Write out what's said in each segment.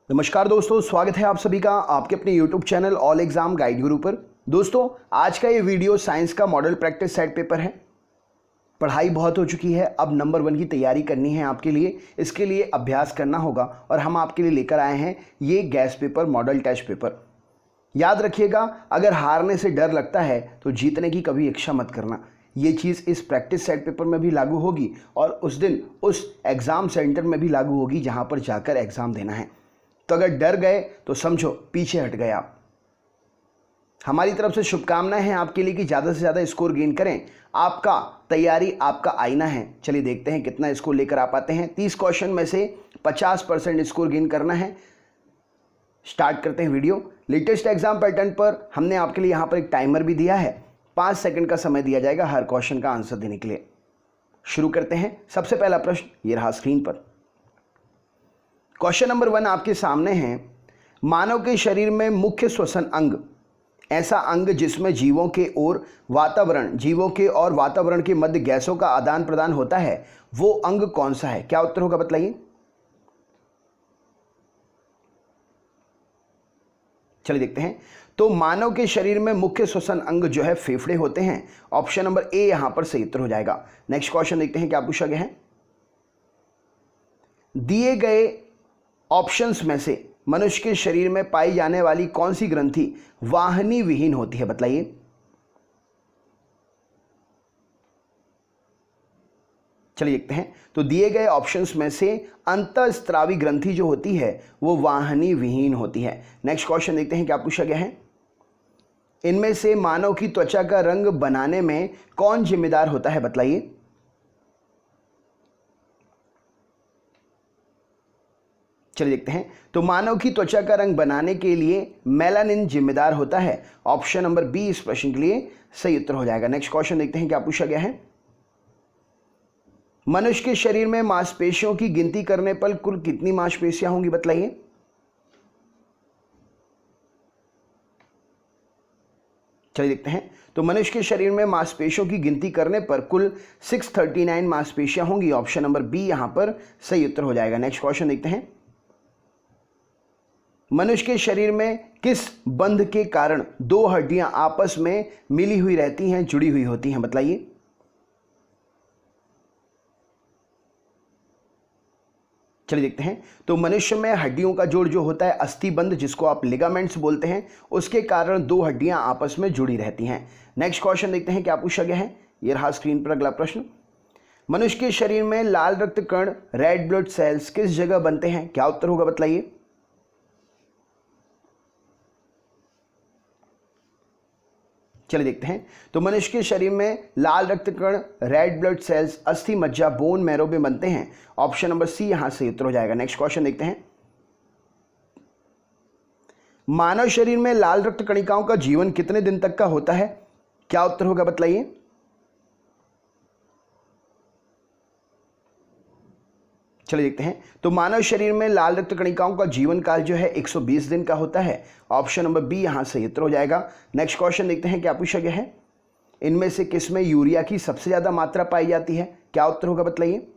नमस्कार दोस्तों, स्वागत है आप सभी का आपके अपने YouTube channel all exam guide गुरु पर। दोस्तों, आज का ये वीडियो साइंस का मॉडल प्रैक्टिस सेट पेपर है। पढ़ाई बहुत हो चुकी है, अब नंबर 1 की तैयारी करनी है आपके लिए। इसके लिए अभ्यास करना होगा और हम आपके लिए लेकर आए हैं ये guess paper model test paper. याद रखिएगा, अगर हारने से डर लगता है तो जीतने की कभी इच्छा मत करना। ये चीज़ इस प्रैक्टिस सेट पेपर में भी लागू होगी और उस दिन उस एग्ज़ाम सेंटर में भी लागू होगी जहाँ पर जाकर एग्ज़ाम देना है। तो अगर डर गए तो समझो पीछे हट गए आप। हमारी तरफ से शुभकामनाएं हैं आपके लिए कि ज़्यादा से ज़्यादा स्कोर गेन करें। आपका तैयारी आपका आईना है। चलिए देखते हैं कितना स्कोर लेकर आ पाते हैं। 30 क्वेश्चन में से 50% स्कोर गेन करना है। स्टार्ट करते हैं वीडियो। लेटेस्ट एग्जाम पैटर्न पर हमने आपके लिए यहाँ पर एक टाइमर भी दिया है। 5 सेकंड का समय दिया जाएगा हर क्वेश्चन का आंसर देने के लिए। शुरू करते हैं। सबसे पहला प्रश्न ये रहा स्क्रीन पर। क्वेश्चन नंबर 1 आपके सामने है। मानव के शरीर में मुख्य श्वसन अंग, ऐसा अंग जिसमें जीवों के और वातावरण के मध्य गैसों का आदान प्रदान होता है, वो अंग कौन सा है? क्या उत्तर होगा बताइए। चलिए देखते हैं। तो मानव के शरीर में मुख्य श्वसन अंग जो है फेफड़े होते हैं। ऑप्शन नंबर ए यहां पर सही उत्तर हो जाएगा। नेक्स्ट क्वेश्चन देखते हैं क्या पूछा गया है। दिए गए ऑप्शंस में से मनुष्य के शरीर में पाई जाने वाली कौन सी ग्रंथि वाहिनी विहीन होती है? बताइए। चलिए देखते हैं। तो दिए गए ऑप्शंस में से अंतःस्रावी ग्रंथि जो होती है वो वाहिनी विहीन होती है। नेक्स्ट क्वेश्चन देखते हैं क्या पूछा गया है। इनमें से मानव की त्वचा का रंग बनाने में कौन जिम्मेदार होता है? बतलाइए। चलिए देखते हैं। तो मानव की त्वचा का रंग बनाने के लिए मेलानिन जिम्मेदार होता है। ऑप्शन नंबर बी इस प्रश्न के लिए सही उत्तर हो जाएगा। नेक्स्ट क्वेश्चन देखते हैं क्या पूछा गया है। मनुष्य के शरीर में मांसपेशियों की गिनती करने पर कुल कितनी मांसपेशियां होंगी? बतलाइए। चलिए देखते हैं। तो मनुष्य के शरीर में मांसपेशियों की गिनती करने पर कुल 639 मांसपेशियां होंगी। ऑप्शन नंबर बी यहां पर सही उत्तर हो जाएगा। नेक्स्ट क्वेश्चन देखते हैं। मनुष्य के शरीर में किस बंध के कारण 2 हड्डियां आपस में मिली हुई रहती हैं, जुड़ी हुई होती हैं? बतलाइए। चलिए देखते हैं। तो मनुष्य में हड्डियों का जोड़ जो होता है अस्थि बंध, जिसको आप लिगामेंट्स बोलते हैं, उसके कारण 2 हड्डियां आपस में जुड़ी रहती हैं। नेक्स्ट क्वेश्चन देखते हैं क्या पूछा गया है। यह रहा स्क्रीन पर अगला प्रश्न। मनुष्य के शरीर में लाल रक्त कण रेड ब्लड सेल्स किस जगह बनते हैं? क्या उत्तर होगा? बतलाइए। चलिए देखते हैं। तो मनुष्य के शरीर में लाल रक्त कण रेड ब्लड सेल्स अस्थि मज्जा बोन मैरो में बनते हैं। ऑप्शन नंबर सी यहां से उत्तर हो जाएगा। नेक्स्ट क्वेश्चन देखते हैं। मानव शरीर में लाल रक्त कणिकाओं का जीवन कितने दिन तक का होता है? क्या उत्तर होगा? बतलाइए। चलिए देखते हैं। तो मानव शरीर में लाल रक्त कणिकाओं का जीवन काल जो है 120 दिन का होता है। ऑप्शन नंबर बी यहां से उत्तर हो जाएगा। नेक्स्ट क्वेश्चन देखते हैं क्या पूछा गया है। इनमें से किसमें यूरिया की सबसे ज्यादा मात्रा पाई जाती है? क्या उत्तर होगा? बतलाइए।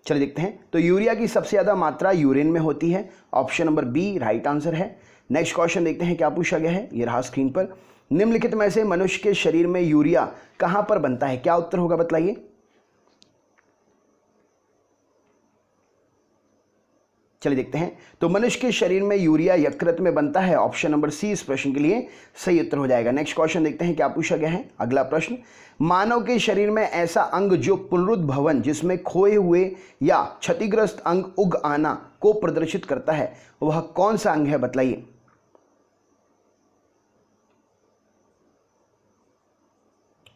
चलिए देखते हैं। तो यूरिया की सबसे ज्यादा मात्रा यूरिन में होती है। Option number B right answer है। नेक्स्ट क्वेश्चन देखते हैं क्या पूछा गया है। यह रहा स्क्रीन पर। निम्नलिखित में से मनुष्य के शरीर में यूरिया कहां पर बनता है? क्या उत्तर होगा? बतलाइए। चलिए देखते हैं। तो मनुष्य के शरीर में यूरिया यकृत में बनता है। ऑप्शन नंबर सी इस प्रश्न के लिए सही उत्तर हो जाएगा। नेक्स्ट क्वेश्चन देखते हैं क्या पूछा गया है। अगला प्रश्न। मानव के शरीर में ऐसा अंग जो पुनरुद्भवन, जिसमें खोए हुए या क्षतिग्रस्त अंग उग आना को प्रदर्शित करता है, वह कौन सा अंग है? बतलाइए।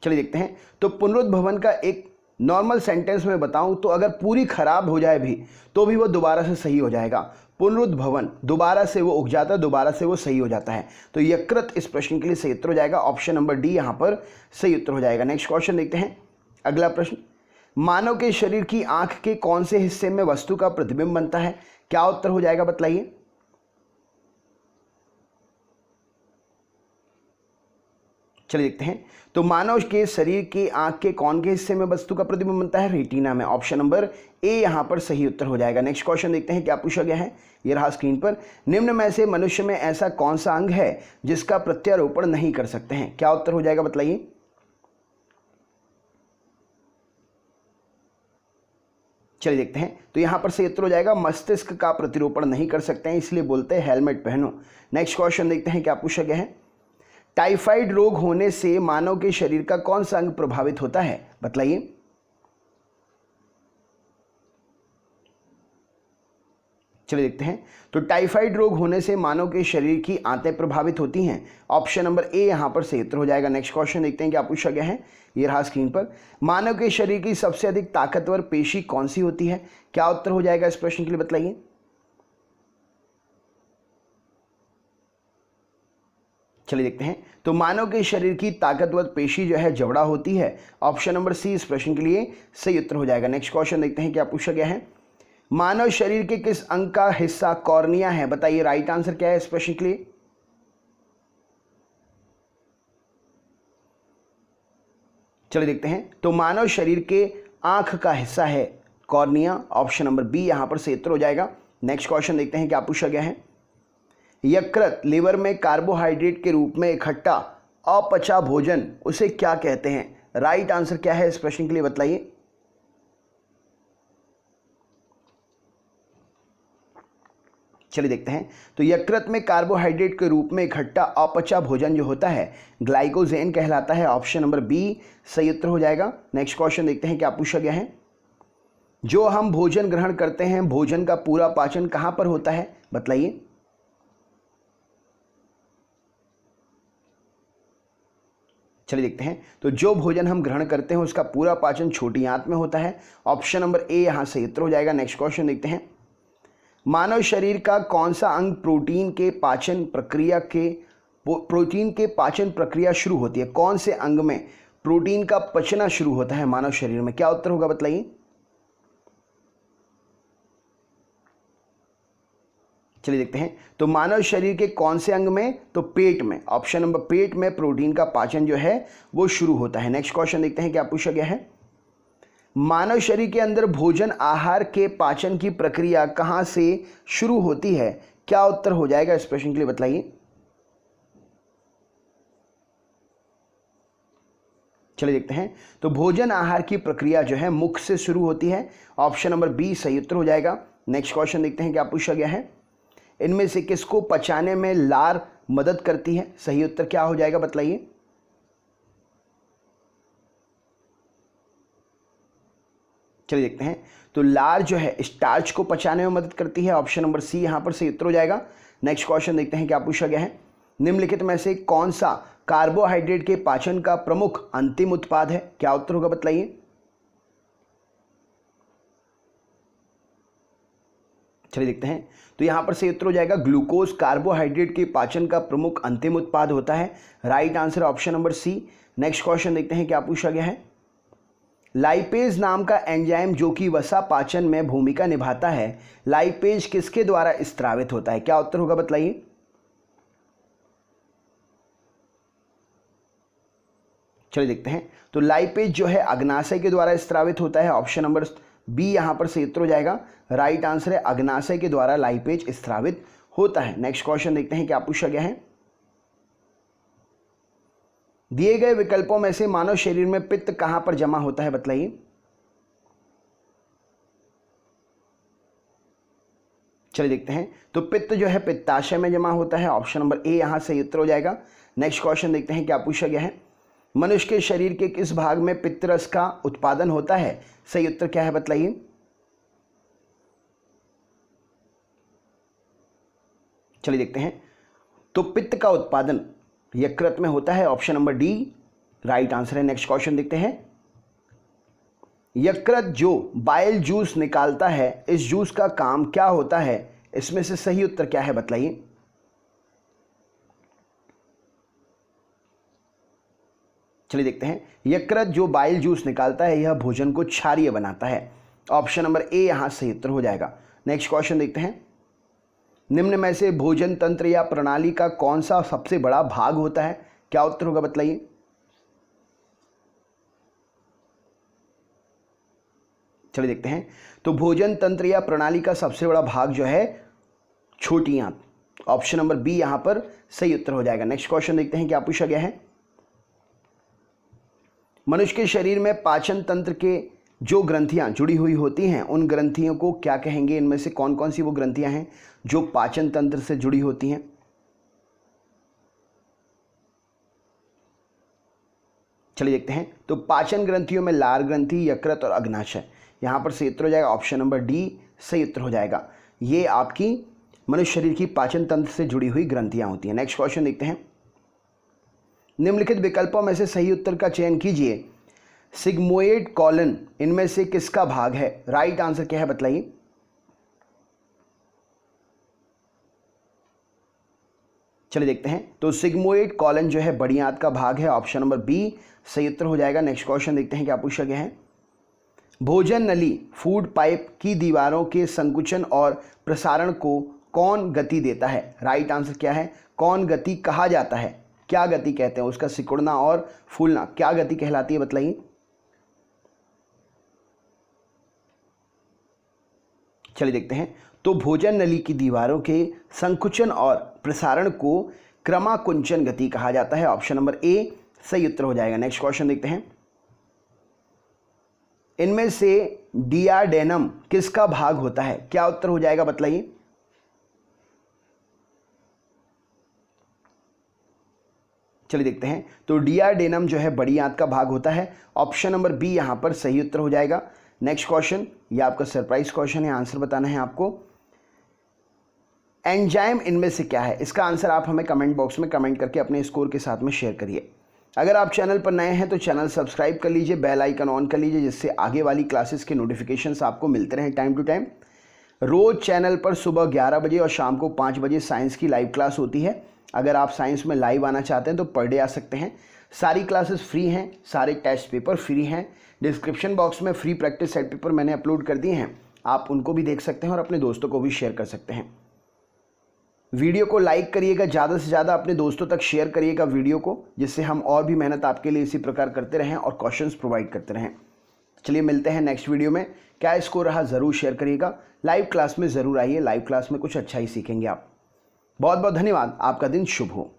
चलिए देखते हैं। तो पुनरुद्भवन का एक नॉर्मल सेंटेंस में बताऊं तो अगर पूरी खराब हो जाए भी तो भी वो दोबारा से सही हो जाएगा। पुनरुद्भवन, दोबारा से वो उग जाता है, दोबारा से वो सही हो जाता है। तो यकृत इस प्रश्न के लिए सही उत्तर हो जाएगा। ऑप्शन नंबर डी यहां पर सही उत्तर हो जाएगा। नेक्स्ट क्वेश्चन देखते हैं। अगला प्रश्न। मानव के शरीर की आंख के कौन से हिस्से में वस्तु का प्रतिबिंब बनता है? क्या उत्तर हो जाएगा? बतलाइए। चलिए देखते हैं। तो मानव के शरीर के आंख के कौन के हिस्से में वस्तु का प्रतिबिंब बनता है? रेटिना में। ऑप्शन नंबर ए यहां पर सही उत्तर हो जाएगा। नेक्स्ट क्वेश्चन देखते हैं क्या पूछा गया है, ये रहा स्क्रीन पर। निम्न में से मनुष्य में ऐसा कौन सा अंग है जिसका प्रत्यारोपण नहीं कर सकते हैं? क्या उत्तर हो जाएगा बताइए। चलिए देखते हैं। तो यहां पर सही उत्तर हो जाएगा मस्तिष्क का प्रतिरोपण नहीं कर सकते हैं, इसलिए बोलते हैं हेलमेट पहनो। नेक्स्ट क्वेश्चन देखते हैं क्या पूछा गया है। टाइफाइड रोग होने से मानव के शरीर का कौन सा अंग प्रभावित होता है? बतलाइए। चलिए देखते हैं। तो टाइफाइड रोग होने से मानव के शरीर की आंतें प्रभावित होती हैं। ऑप्शन नंबर ए यहां पर सही उत्तर हो जाएगा। नेक्स्ट क्वेश्चन देखते हैं क्या पूछा गया है, ये रहा स्क्रीन पर। मानव के शरीर की सबसे अधिक ताकतवर पेशी कौन सी होती है? क्या उत्तर हो जाएगा इस प्रश्न के लिए बतलाइए। चलिए देखते हैं। तो मानव के शरीर की ताकतवर पेशी जो है जबड़ा होती है। ऑप्शन नंबर सी इस प्रश्न के लिए सही उत्तर हो जाएगा। नेक्स्ट क्वेश्चन देखते हैं क्या पूछा गया है। मानव शरीर के किस अंग का हिस्सा कॉर्निया है? बताइए राइट आंसर क्या है इस प्रश्न के लिए। चलिए देखते हैं। तो मानव शरीर के आंख का हिस्सा है कॉर्निया। ऑप्शन नंबर बी यहां पर सही उत्तर हो जाएगा। नेक्स्ट क्वेश्चन देखते हैं क्या पूछा गया है। यकृत लिवर में कार्बोहाइड्रेट के रूप में इकट्ठा अपचा भोजन उसे क्या कहते हैं? राइट आंसर क्या है इस प्रश्न के लिए बतलाइए। चलिए देखते हैं। तो यकृत में कार्बोहाइड्रेट के रूप में इकट्ठा अपचा भोजन जो होता है ग्लाइकोजेन कहलाता है। ऑप्शन नंबर बी सही उत्तर हो जाएगा। नेक्स्ट क्वेश्चन देखते हैं क्या पूछा गया है। जो हम भोजन ग्रहण करते हैं भोजन का पूरा पाचन कहां पर होता है? बतलाइए। चलिए देखते हैं। तो जो भोजन हम ग्रहण करते हैं उसका पूरा पाचन छोटी आंत में होता है। ऑप्शन नंबर ए यहां सही उत्तर हो जाएगा। नेक्स्ट क्वेश्चन देखते हैं। मानव शरीर का कौन सा अंग प्रोटीन के पाचन प्रक्रिया शुरू होती है? कौन से अंग में प्रोटीन का पचना शुरू होता है मानव शरीर में? क्या उत्तर होगा बताइए। चलिए देखते हैं। तो मानव शरीर के कौन से अंग में? तो पेट में। ऑप्शन नंबर पेट में प्रोटीन का पाचन जो है वो शुरू होता है। नेक्स्ट क्वेश्चन देखते हैं क्या पूछा गया है। मानव शरीर के अंदर भोजन आहार के पाचन की प्रक्रिया कहां से शुरू होती है? क्या उत्तर हो जाएगा इस प्रश्न के लिए बतलाइए। चलिए देखते हैं। तो भोजन आहार की प्रक्रिया जो है मुख से शुरू होती है। ऑप्शन नंबर बी सही उत्तर हो जाएगा। नेक्स्ट क्वेश्चन देखते हैं क्या पूछा गया है। इनमें से किसको पचाने में लार मदद करती है? सही उत्तर क्या हो जाएगा बतलाइए। चलिए देखते हैं। तो लार जो है स्टार्च को पचाने में मदद करती है। ऑप्शन नंबर सी यहां पर सही उत्तर हो जाएगा। नेक्स्ट क्वेश्चन देखते हैं क्या पूछा गया है। निम्नलिखित में से कौन सा कार्बोहाइड्रेट के पाचन का प्रमुख अंतिम उत्पाद है? क्या उत्तर होगा बतलाइए। चलिए देखते हैं। तो यहां पर सही उत्तर हो जाएगा ग्लूकोज कार्बोहाइड्रेट के पाचन का प्रमुख अंतिम उत्पाद होता है। Right answer option number C. Next question देखते हैं क्या पूछा गया है। लाइपेज नाम का एंजाइम जो कि वसा पाचन में भूमिका निभाता है, लाइपेज किसके द्वारा स्त्रावित होता है? क्या उत्तर होगा बतलाइए। चलिए देखते हैं। तो लाइपेज जो है अग्नाशय के द्वारा स्त्रावित होता है। ऑप्शन नंबर बी यहां पर सही उत्तर हो जाएगा। राइट आंसर है अग्नाशय के द्वारा लाइपेज स्त्रावित होता है। नेक्स्ट क्वेश्चन देखते हैं क्या पूछा गया है। दिए गए विकल्पों में से मानव शरीर में पित्त कहां पर जमा होता है? बतलाइए। चलिए देखते हैं। तो पित्त जो है पित्ताशय में जमा होता है। ऑप्शन नंबर ए यहां सही उत्तर हो जाएगा। नेक्स्ट क्वेश्चन देखते हैं क्या पूछा गया है। मनुष्य के शरीर के किस भाग में पित्तरस का उत्पादन होता है? सही उत्तर क्या है बतलाइए। चलिए देखते हैं। तो पित्त का उत्पादन यकृत में होता है। Option number D right answer है। नेक्स्ट क्वेश्चन देखते हैं। यकृत जो बाइल जूस निकालता है, इस जूस का काम क्या होता है? इसमें से सही उत्तर क्या है बतलाइए। चलिए देखते हैं। यकृत जो बाइल जूस निकालता है यह भोजन को क्षारीय बनाता है। ऑप्शन नंबर ए यहां सही उत्तर हो जाएगा। नेक्स्ट क्वेश्चन देखते हैं। निम्न में से भोजन तंत्र या प्रणाली का कौन सा सबसे बड़ा भाग होता है? क्या उत्तर होगा बतलाइए। चलिए देखते हैं। तो भोजन तंत्र या प्रणाली का सबसे बड़ा भाग जो है छोटी आंत, ऑप्शन नंबर बी यहां पर सही उत्तर हो जाएगा। नेक्स्ट क्वेश्चन देखते हैं क्या पूछा गया है। मनुष्य के शरीर में पाचन तंत्र के जो ग्रंथियां जुड़ी हुई होती हैं उन ग्रंथियों को क्या कहेंगे? इनमें से कौन कौन सी वो ग्रंथियां हैं जो पाचन तंत्र से जुड़ी होती हैं? चलिए देखते हैं। तो पाचन ग्रंथियों में लार ग्रंथि, यकृत और अग्नाशय, यहां पर सही उत्तर हो जाएगा ऑप्शन नंबर डी सही उत्तर हो जाएगा। ये आपकी मनुष्य शरीर की पाचन तंत्र से जुड़ी हुई ग्रंथियां होती हैं। नेक्स्ट क्वेश्चन देखते हैं। निम्नलिखित विकल्पों में से सही उत्तर का चयन कीजिए। सिग्मोइड कॉलन इनमें से किसका भाग है? राइट आंसर क्या है बतलाइए। चलिए देखते हैं। तो सिग्मोइड कॉलन जो है बड़ी आंत का भाग है, ऑप्शन नंबर बी सही उत्तर हो जाएगा। नेक्स्ट क्वेश्चन देखते हैं क्या पूछा गया है। भोजन नली फूड पाइप की दीवारों के संकुचन और प्रसारण को कौन गति देता है? राइट आंसर क्या है? कौन गति कहा जाता है? क्या गति कहते हैं उसका? सिकुड़ना और फूलना क्या गति कहलाती है बतलाइए। चलिए देखते हैं। तो भोजन नली की दीवारों के संकुचन और प्रसारण को क्रमाकुंचन गति कहा जाता है, ऑप्शन नंबर ए सही उत्तर हो जाएगा। नेक्स्ट क्वेश्चन देखते हैं। इनमें से डियाडेनम किसका भाग होता है? क्या उत्तर हो जाएगा बतलाइए। चलिए देखते हैं। तो डियाडेनम जो है बड़ी आंत का भाग होता है, ऑप्शन नंबर बी यहां पर सही उत्तर हो जाएगा। नेक्स्ट क्वेश्चन, ये आपका सरप्राइज क्वेश्चन है, आंसर बताना है आपको। एंजाइम इनमें से क्या है? इसका आंसर आप हमें कमेंट बॉक्स में कमेंट करके अपने स्कोर के साथ में शेयर करिए। अगर आप चैनल पर नए हैं तो चैनल सब्सक्राइब कर लीजिए, बेल आइकन ऑन कर लीजिए, जिससे आगे वाली क्लासेस के नोटिफिकेशंस आपको मिलते रहें टाइम टू टाइम। रोज चैनल पर सुबह 11 बजे और शाम को 5 बजे साइंस की लाइव क्लास होती है। अगर आप साइंस में लाइव आना चाहते हैं तो पर डे आ सकते हैं। सारी क्लासेस फ्री हैं, सारे टेस्ट पेपर फ्री हैं। डिस्क्रिप्शन बॉक्स में फ्री प्रैक्टिस सेट पेपर मैंने अपलोड कर दिए हैं, आप उनको भी देख सकते हैं और अपने दोस्तों को भी शेयर कर सकते हैं। वीडियो को लाइक करिएगा, ज़्यादा से ज़्यादा अपने दोस्तों तक शेयर करिएगा वीडियो को, जिससे हम और भी मेहनत आपके लिए इसी प्रकार करते रहें और क्वेश्चंस प्रोवाइड करते रहें। चलिए मिलते हैं नेक्स्ट वीडियो में। क्या स्कोर रहा ज़रूर शेयर करिएगा। लाइव क्लास में ज़रूर आइए, लाइव क्लास में कुछ अच्छा ही सीखेंगे आप। बहुत बहुत धन्यवाद, आपका दिन शुभ हो।